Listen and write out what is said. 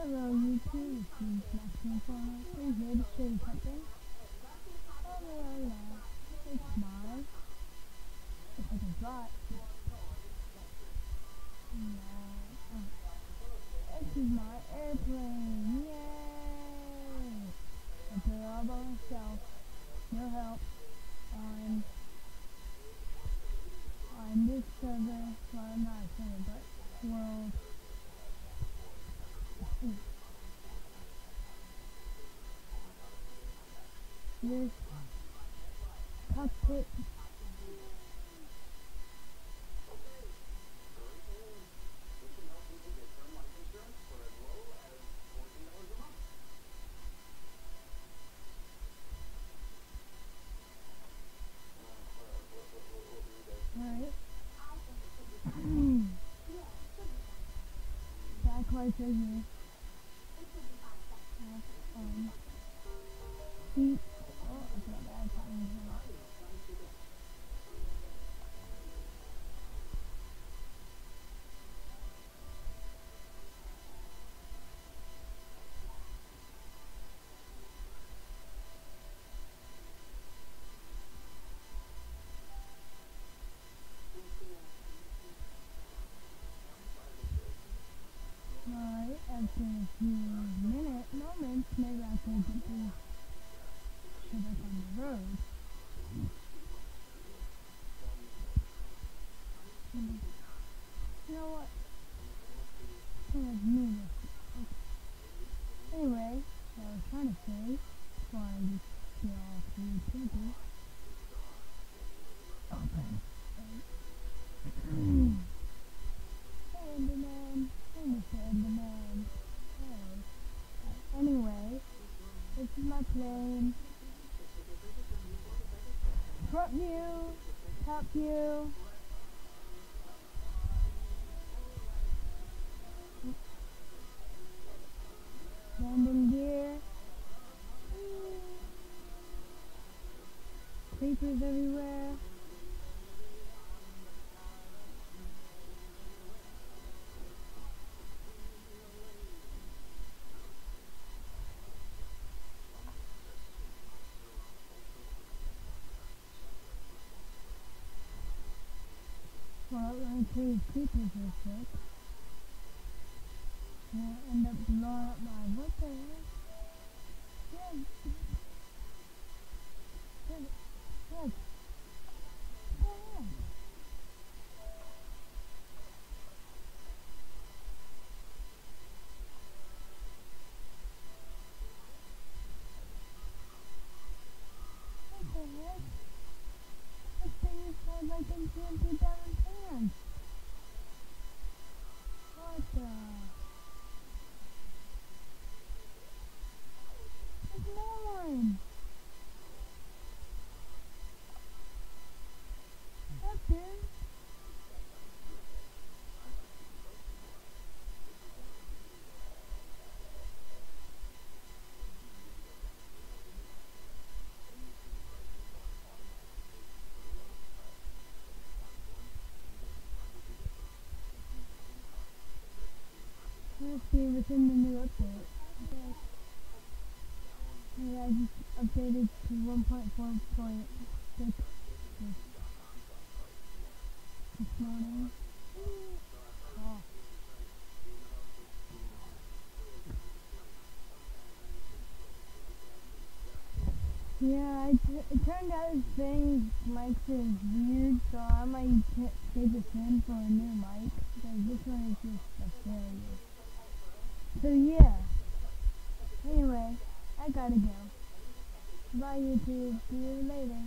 Hello YouTube, this is Maxine Corner. I'm here to show you something. Oh la la, it's my, it's like a bot. This is my airplane, yay! I put it all by myself, no help, on this server, well not a server, but world. This cockpit right. Backwards right here. Seat. Oh, I forgot that I put in here. Alright, after a few moments, maybe I can get to show back on the road. You know what? Kind of new this. Anyway, what I was trying to say, before I just get all through people. Open. Hey, Enderman. Hey, Mr. Enderman. Hey. Anyway, this is my plane. Front view, top view. Landing gear. Creepers everywhere. Well, let me kill these creepers real quick. And I'll end up blowing up my, what the heck? Yeah. Good. Good. Go ahead. What the heck? This thing is called like in 20,000 pounds. What the? There's more one. Up there. Let's see what's in the new update. Okay. Yeah, I just updated to 1.4.6 this morning. Oh. Yeah, it turned out this thing's mic is weird, so I might take this in for a new mic, because this one is just a failure. So yeah, anyway, I gotta go. Bye YouTube, see you later.